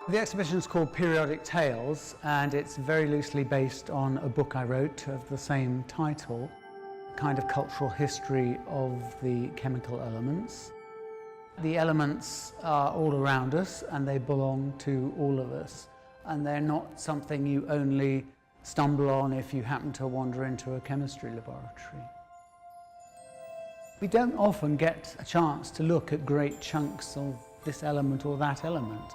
The exhibition is called Periodic Tales, and it's very loosely based on a book I wrote of the same title, kind of cultural history of the chemical elements. The elements are all around us and they belong to all of us, and they're not something you only stumble on if you happen to wander into a chemistry laboratory. We don't often get a chance to look at great chunks of this element or that element.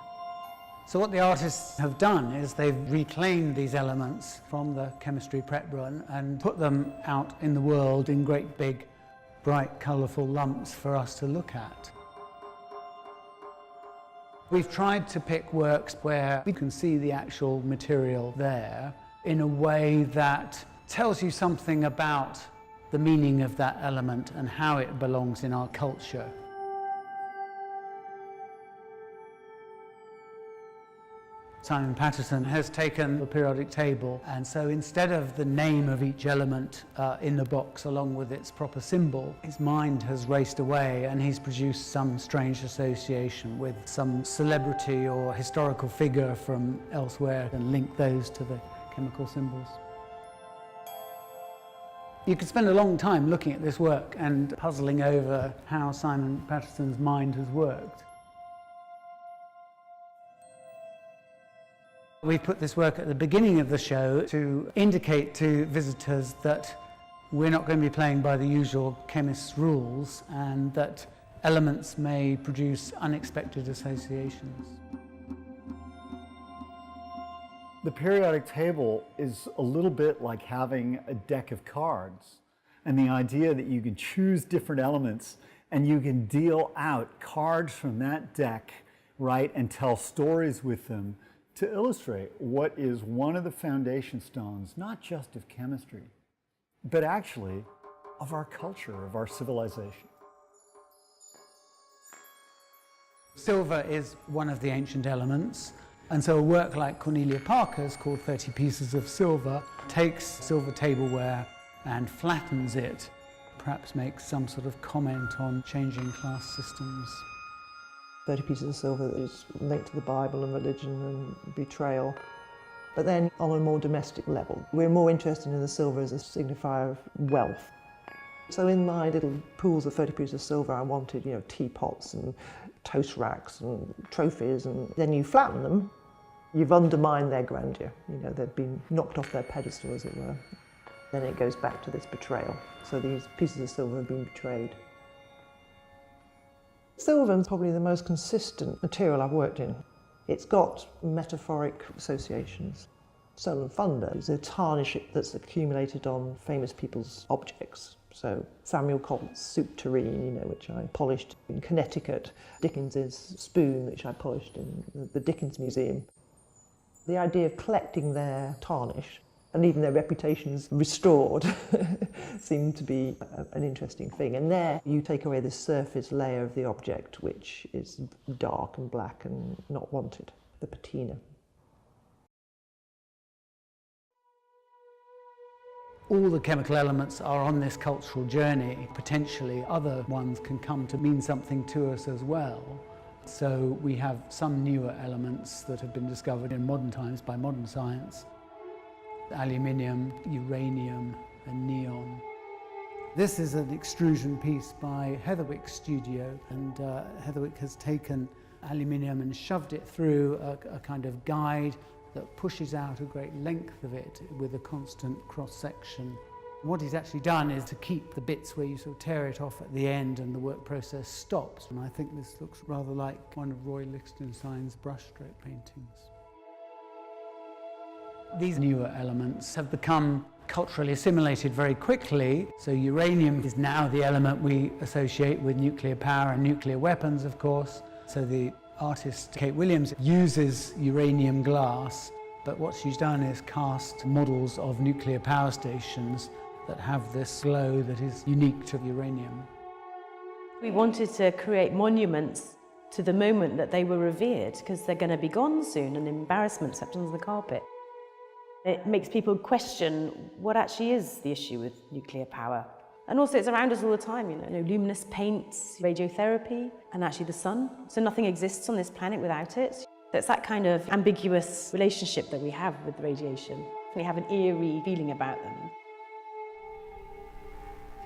So what the artists have done is they've reclaimed these elements from the chemistry prep run and put them out in the world in great big, bright, colourful lumps for us to look at. We've tried to pick works where we can see the actual material there in a way that tells you something about the meaning of that element and how it belongs in our culture. Simon Patterson has taken the periodic table, and so instead of the name of each element in the box along with its proper symbol, his mind has raced away and he's produced some strange association with some celebrity or historical figure from elsewhere and linked those to the chemical symbols. You could spend a long time looking at this work and puzzling over how Simon Patterson's mind has worked. We've put this work at the beginning of the show to indicate to visitors that we're not going to be playing by the usual chemist's rules and that elements may produce unexpected associations. The periodic table is a little bit like having a deck of cards, and the idea that you can choose different elements and you can deal out cards from that deck, right, and tell stories with them to illustrate what is one of the foundation stones, not just of chemistry, but actually of our culture, of our civilization. Silver is one of the ancient elements, and so a work like Cornelia Parker's, called 30 Pieces of Silver, takes silver tableware and flattens it, perhaps makes some sort of comment on changing class systems. 30 Pieces of Silver is linked to the Bible and religion and betrayal. But then on a more domestic level, we're more interested in the silver as a signifier of wealth. So in my little pools of 30 pieces of silver, I wanted, teapots and toast racks and trophies, and then you flatten them, you've undermined their grandeur. They've been knocked off their pedestal, as it were. Then it goes back to this betrayal. So these pieces of silver have been betrayed. Silver is probably the most consistent material I've worked in. It's got metaphoric associations. Solar Thunder is a tarnish that's accumulated on famous people's objects. So Samuel Colt's soup tureen, which I polished in Connecticut. Dickens's spoon, which I polished in the Dickens Museum. The idea of collecting their tarnish and even their reputations restored seemed to be an interesting thing. And there you take away the surface layer of the object, which is dark and black and not wanted, the patina. All the chemical elements are on this cultural journey. Potentially other ones can come to mean something to us as well. So we have some newer elements that have been discovered in modern times by modern science. Aluminium, uranium and neon. This is an extrusion piece by Heatherwick Studio, and Heatherwick has taken aluminium and shoved it through a kind of guide that pushes out a great length of it with a constant cross-section. What he's actually done is to keep the bits where you sort of tear it off at the end and the work process stops. And I think this looks rather like one of Roy Lichtenstein's brushstroke paintings. These newer elements have become culturally assimilated very quickly. So uranium is now the element we associate with nuclear power and nuclear weapons, of course. So the artist Kate Williams uses uranium glass, but what she's done is cast models of nuclear power stations that have this glow that is unique to uranium. We wanted to create monuments to the moment that they were revered, because they're going to be gone soon, and embarrassment swept under the carpet. It makes people question what actually is the issue with nuclear power. And also it's around us all the time, luminous paints, radiotherapy, and actually the sun. So nothing exists on this planet without it. It's that kind of ambiguous relationship that we have with radiation. We have an eerie feeling about them.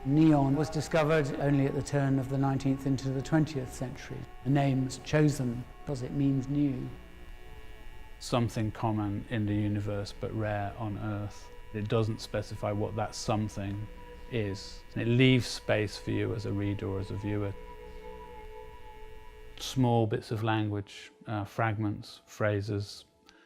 Neon was discovered only at the turn of the 19th into the 20th century. The name's chosen because it means new. Something common in the universe but rare on Earth. It doesn't specify what that something is. It leaves space for you as a reader or as a viewer. Small bits of language, fragments, phrases,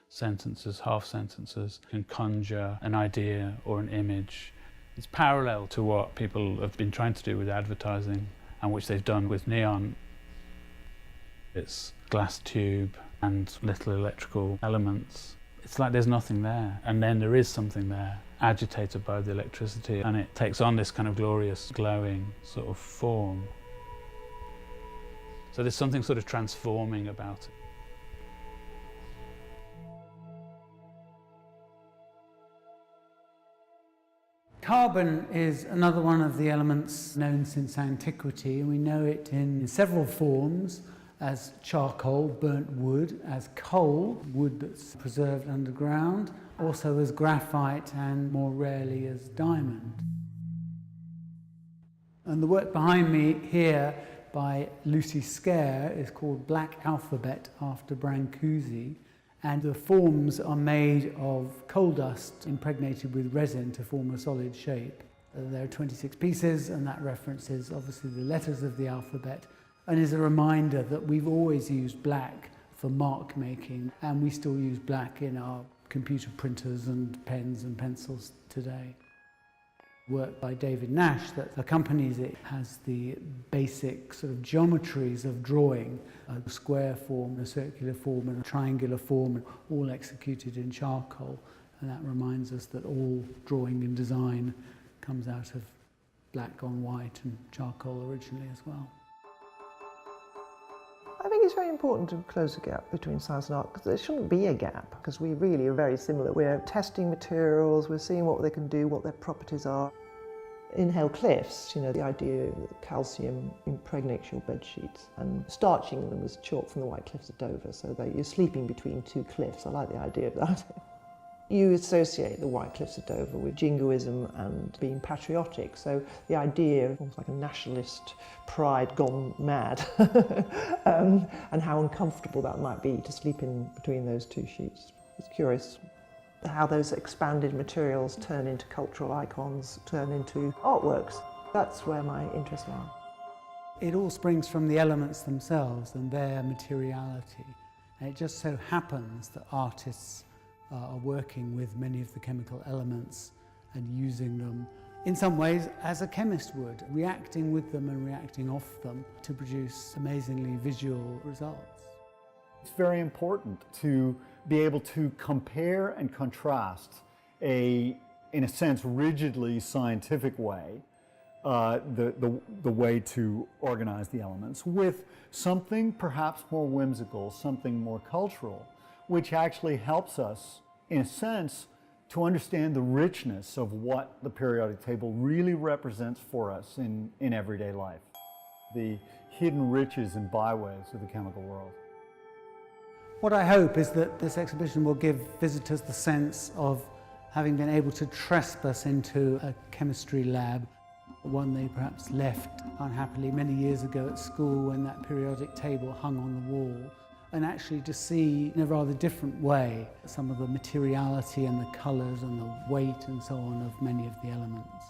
sentences, half sentences, can conjure an idea or an image. It's parallel to what people have been trying to do with advertising and which they've done with neon. It's glass tube and little electrical elements. It's like there's nothing there, and then there is something there, agitated by the electricity, and it takes on this kind of glorious, glowing sort of form. So there's something sort of transforming about it. Carbon is another one of the elements known since antiquity, and we know it in several forms, as charcoal, burnt wood, as coal, wood that's preserved underground, also as graphite, and more rarely as diamond. And the work behind me here by Lucy Scare is called Black Alphabet, after Brancusi, and the forms are made of coal dust impregnated with resin to form a solid shape. There are 26 pieces, and that references obviously the letters of the alphabet, and is a reminder that we've always used black for mark making, and we still use black in our computer printers and pens and pencils today. Work by David Nash that accompanies it has the basic sort of geometries of drawing, a square form, a circular form and a triangular form, all executed in charcoal, and that reminds us that all drawing and design comes out of black on white and charcoal originally as well. I think it's very important to close the gap between science and art, because there shouldn't be a gap, because we really are very similar. We're testing materials, we're seeing what they can do, what their properties are. In Hale Cliffs, you know, the idea that calcium impregnates your bed sheets, and starching them as chalk from the White Cliffs of Dover, so that you're sleeping between two cliffs. I like the idea of that. You associate the White Cliffs of Dover with jingoism and being patriotic, so the idea of almost like a nationalist pride gone mad, and how uncomfortable that might be to sleep in between those two sheets. It's curious how those expanded materials turn into cultural icons, turn into artworks. That's where my interests lie. It all springs from the elements themselves and their materiality, and it just so happens that artists are working with many of the chemical elements and using them in some ways as a chemist would, reacting with them and reacting off them to produce amazingly visual results. It's very important to be able to compare and contrast in a sense, rigidly scientific way, the way to organize the elements with something perhaps more whimsical, something more cultural, which actually helps us, in a sense, to understand the richness of what the periodic table really represents for us in everyday life, the hidden riches and byways of the chemical world. What I hope is that this exhibition will give visitors the sense of having been able to trespass into a chemistry lab, one they perhaps left unhappily many years ago at school when that periodic table hung on the wall, and actually to see in a rather different way some of the materiality and the colours and the weight and so on of many of the elements.